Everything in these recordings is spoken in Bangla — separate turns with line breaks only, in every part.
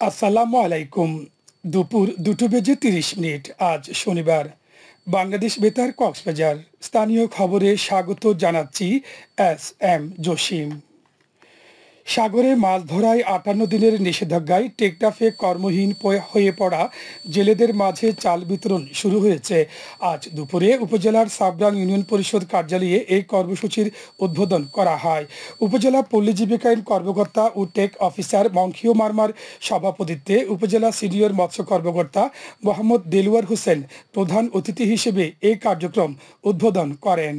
আসসালামু আলাইকুম। দুপুর ২টো বেজে ৩০ মিনিট। আজ শনিবার। বাংলাদেশ বেতার কক্সবাজার। স্থানীয় খবরে স্বাগত জানাচ্ছি এস এম জসিম। সাগরে মাছ ধরায় ৫৮ দিনের নিষেধাজ্ঞায় টেকনাফে কর্মহীন হয়ে পড়া জেলেদের মাঝে চাল বিতরণ শুরু হয়েছে। আজ দুপুরে উপজেলার সাবরাং ইউনিয়ন পরিষদ কার্যালয়ে এই কর্মসূচির উদ্বোধন করা হয়। উপজেলা পল্লী জীবিকায়ন কর্মকর্তা ও টেক অফিসার মংখিও মারমার সভাপতিত্বে উপজেলা সিনিয়র মৎস্য কর্মকর্তা মোহাম্মদ দেলোয়ার হোসেন প্রধান অতিথি হিসেবে এই কার্যক্রম উদ্বোধন করেন।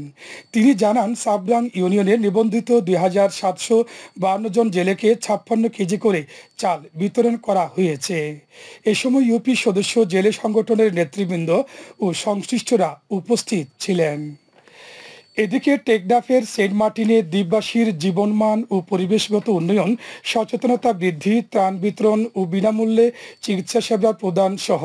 তিনি জানান, সাবরাং ইউনিয়নে নিবন্ধিত ২,৭৫২ জন জেলেকে ৫৬ কেজি করে চাল বিতরণ করা হয়েছে। এ সময় ইউপি সদস্য, জেলে সংগঠনের নেতৃবৃন্দ ও সংশ্লিষ্টরা উপস্থিত ছিলেন। এদিকে টেকনাফের সেন্ট মার্টিনে দ্বীপবাসীর জীবনমান ও পরিবেশগত উন্নয়ন, সচেতনতা বৃদ্ধি, ত্রাণ বিতরণ ও বিনামূল্যে চিকিৎসা সেবা প্রদান সহ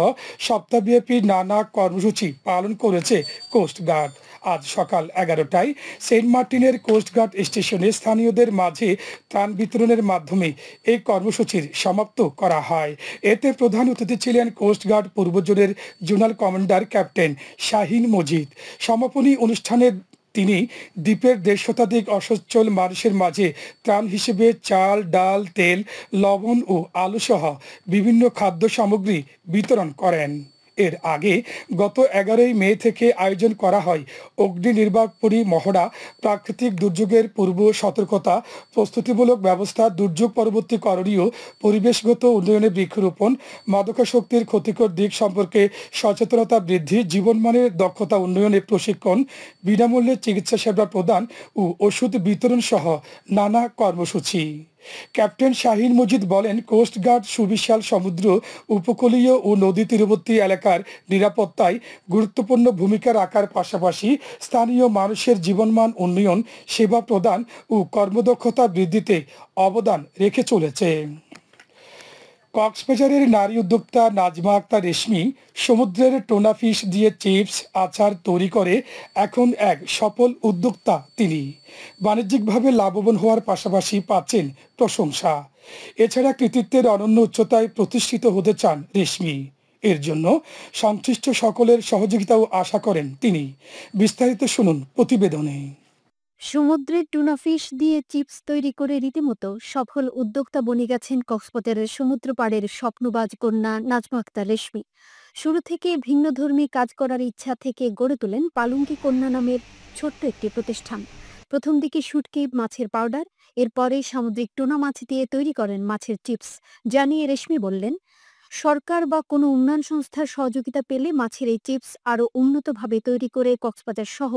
সপ্তাহব্যাপী নানা কর্মসূচি পালন করেছে কোস্টগার্ড। আজ সকাল ১১টায় সেন্ট মার্টিনের কোস্টগার্ড স্টেশনে স্থানীয়দের মাঝে ত্রাণ বিতরণের মাধ্যমে এই কর্মসূচির সমাপ্ত করা হয়। এতে প্রধান অতিথি ছিলেন কোস্টগার্ড পূর্ব জোনের zonal commander captain Shahin Majid. সমাপনী অনুষ্ঠানে তিনি দ্বীপের ১৫০ শতাধিক অসচ্ছল মানুষের মাঝে ত্রাণ হিসেবে চাল, ডাল, তেল, লবণ ও আলু সহ বিভিন্ন খাদ্য সামগ্রী বিতরণ করেন। এর আগে গত ১১ই মে থেকে আয়োজন করা হয় অগ্নি নির্বাপনী মহড়া, প্রাকৃতিক দুর্যোগের পূর্ব সতর্কতা, প্রস্তুতিমূলক ব্যবস্থা, দুর্যোগ পরবর্তী করণীয়, পরিবেশগত উন্নয়নে বৃক্ষরোপণ, মাদকাসক্তির ক্ষতিকর দিক সম্পর্কে সচেতনতা বৃদ্ধি, জীবনমানের দক্ষতা উন্নয়নে প্রশিক্ষণ, বিনামূল্যে চিকিৎসা সেবা প্রদান ও ওষুধ বিতরণ সহ নানা কর্মসূচি। ক্যাপ্টেন শাহিন মজিদ বলেন, কোস্টগার্ড সুবিশাল সমুদ্র উপকূলীয় ও নদী তীরবর্তী এলাকার নিরাপত্তায় গুরুত্বপূর্ণ ভূমিকা রাখার পাশাপাশি স্থানীয় মানুষের জীবনমান উন্নয়ন, সেবা প্রদান ও কর্মদক্ষতা বৃদ্ধিতে অবদান রেখে চলেছে। কক্সবাজারের নারী উদ্যোক্তা নাজমা আক্তার রেশমি সমুদ্রের টোনা ফিশ দিয়ে চিপস, আচার তৈরি করে এখন এক সফল উদ্যোক্তা। তিনি বাণিজ্যিকভাবে লাভবান হওয়ার পাশাপাশি পাচ্ছেন প্রশংসা। এছাড়া কৃতিত্বের অনন্য উচ্চতায় প্রতিষ্ঠিত হতে চান রেশমি। এর জন্য সংশ্লিষ্ট সকলের সহযোগিতাও আশা করেন তিনি। বিস্তারিত শুনুন প্রতিবেদনে।
সমুদ্রের টুনা ফিশ দিয়ে চিপস তৈরি করে রীতিমতো সফল উদ্যোক্তা বনে গেছেন কক্সবাজারের সমুদ্র পাড়ের স্বপ্নবাজ কন্যা নাজমা আক্তার রেশমি। শুরু থেকে ভিন্নধর্মী কাজ করার ইচ্ছা থেকে গড়ে তোলেন পালঙ্কি কন্যা নামের ছোট্ট একটি প্রতিষ্ঠান। প্রথম দিকে শুটকি মাছের পাউডার, এরপরে সামুদ্রিক টুনা মাছ দিয়ে তৈরি করেন মাছের চিপস। জানিয়ে রেশমি বললেন, সরকার বা কোনো উন্নয়ন সংস্থার সহযোগিতা পেলে মাছের এই চিপস আরও উন্নতভাবে তৈরি করে কক্সবাজার সহ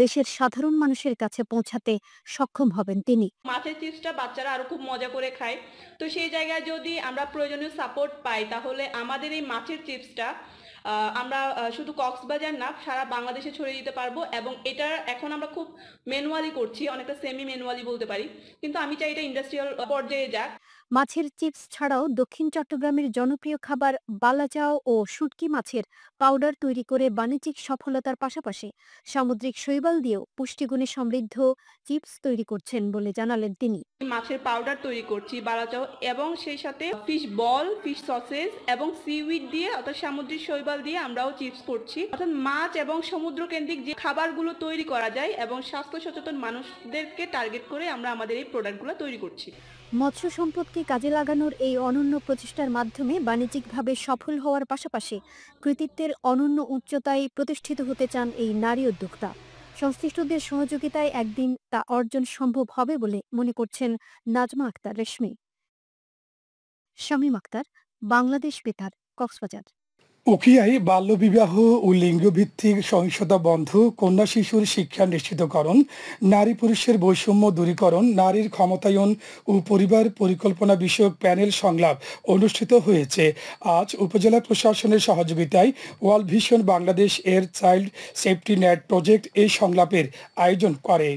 দেশের সাধারণ মানুষের কাছে পৌঁছাতে সক্ষম হবেন তিনি।
মাছের চিপসটা বাচ্চারা আরো খুব মজা করে খায়, তো সেই জায়গায় যদি আমরা প্রয়োজনীয় সাপোর্ট পাই তাহলে আমাদের এই মাছের চিপসটা আমরা শুধু কক্সবাজার না, সারা বাংলাদেশে ছড়িয়ে দিতে পারবো। এবং এটা এখন আমরা খুব ম্যানুয়ালি করছি, অনেকটা সেমি ম্যানুয়ালি বলতে পারি, কিন্তু আমি চাই এটা ইন্ডাস্ট্রিয়াল পর্যায়ে যাক।
মাছের চিপস ছাড়াও দক্ষিণ চট্টগ্রামের জনপ্রিয় খাবার বালাচাও ও শুটকি মাছের পাউডার তৈরি করে বাণিজ্যিক সফলতার পাশাপাশি সামুদ্রিক শৈবাল দিয়েও পুষ্টিগুণে সমৃদ্ধ চিপস তৈরি করছেন বলে জানালেন তিনি।
মাছের পাউডার তৈরি করছি বালাচাও, এবং সেই সাথে ফিশ বল, ফিশ সসেজ এবং সিউইড দিয়ে অর্থাৎ সামুদ্রিক শৈবাল দিয়ে আমরাও চিপস করছি। অর্থাৎ মাছ এবং সমুদ্র কেন্দ্রিক যে খাবারগুলো তৈরি করা যায় এবং স্বাস্থ্য সচেতন মানুষদেরকে টার্গেট করে আমরা আমাদের এই প্রোডাক্টগুলো তৈরি করছি।
মৎস্য সম্পদকে কাজে লাগানোর এই অনন্য প্রচেষ্টার মাধ্যমে বাণিজ্যিকভাবে সফল হওয়ার পাশাপাশি কৃতিত্বের অনন্য উচ্চতায় প্রতিষ্ঠিত হতে চান এই নারী উদ্যোক্তা। সংশ্লিষ্টদের সহযোগিতায় একদিন তা অর্জন সম্ভব হবে বলে মনে করছেন নাজমা আক্তার রেশমি। শামীম আক্তার, বাংলাদেশ বেতার, কক্সবাজার।
উখিয়ায় বাল্যবিবাহ ও লিঙ্গভিত্তিক সহিংসতা বন্ধ, কন্যা শিশুর শিক্ষা নিশ্চিতকরণ, নারী পুরুষের বৈষম্য দূরীকরণ, নারীর ক্ষমতায়ন ও পরিবার পরিকল্পনা বিষয়ক প্যানেল সংলাপ অনুষ্ঠিত হয়েছে। আজ উপজেলা প্রশাসনের সহযোগিতায় ওয়ার্ল্ড ভিশন বাংলাদেশ এর চাইল্ড সেফটি নেট প্রজেক্ট এই সংলাপের আয়োজন করে।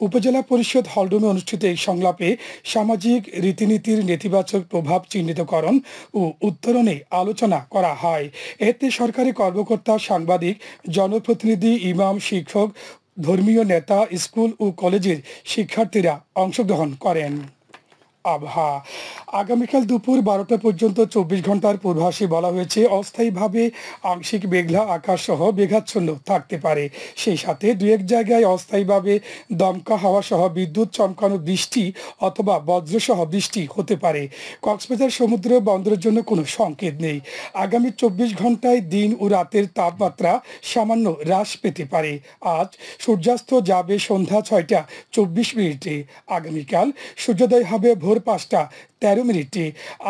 উপজেলা পরিষদ হলরুমে অনুষ্ঠিত এই সংলাপে সামাজিক রীতিনীতির নেতিবাচক প্রভাব চিহ্নিতকরণ ও উত্তরণে আলোচনা করা হয়। এতে সরকারি কর্মকর্তা, সাংবাদিক, জনপ্রতিনিধি, ইমাম, শিক্ষক, ধর্মীয় নেতা, স্কুল ও কলেজের শিক্ষার্থীরা অংশগ্রহণ করেন। আবহাওয়া আগামীকাল দুপুর 12টা পর্যন্ত 24 ঘন্টার পূর্বাভাসে বলা হয়েছে অস্থায়ীভাবে আংশিক মেঘলা আকাশ সহ মেঘাচ্ছন্ন থাকতে পারে। সেই সাথে দু এক জায়গায় অস্থায়ীভাবে দমকা হাওয়া সহ বিদ্যুৎ চমকানো বৃষ্টি অথবা বজ্রসহ বৃষ্টি হতে পারে। কক্সবাজার সমুদ্র বন্দরের জন্য কোনো সংকেত নেই। আগামী 24 ঘন্টায় দিন ও রাতের তাপমাত্রা সামান্য হ্রাস পেতে পারে। আজ সূর্যাস্ত যাবে সন্ধ্যা 6টা 24 মিনিটে। আগামীকাল সূর্যোদয় হবে ভোর 5টা 13 মিনিটে।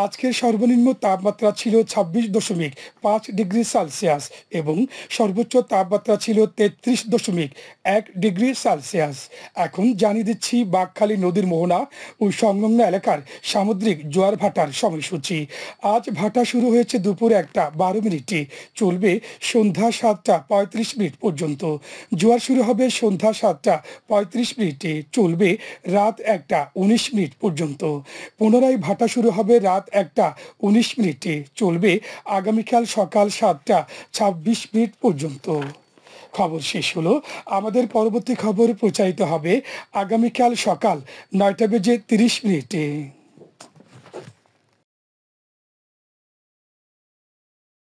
আজকের সর্বনিম্ন তাপমাত্রা ছিল 26.5 ডিগ্রি সেলসিয়াস এবং সর্বোচ্চ তাপমাত্রা ছিল 33.1 ডিগ্রি সেলসিয়াস। এখন জানিয়ে দিচ্ছি বাঁকখালী নদীর মোহনা ও সংলগ্ন এলাকার সামুদ্রিক জোয়ার ভাটার সময়সূচি। আজ ভাটা শুরু হয়েছে দুপুর 1টা 12 মিনিটে, চলবে সন্ধ্যা 7টা 35 মিনিট পর্যন্ত। জোয়ার শুরু হবে সন্ধ্যা 7টা 35 মিনিটে, চলবে রাত 1টা 19 মিনিট পর্যন্ত। পুনরায় ভাটা শুরু হবে রাত 1টা 19 মিনিটে, চলবে আগামীকাল সকাল 7টা 26 মিনিট পর্যন্ত। খবর শেষ হলো। আমাদের পরবর্তী খবর প্রচারিত হবে আগামীকাল সকাল 9টা বেজে 30 মিনিটে।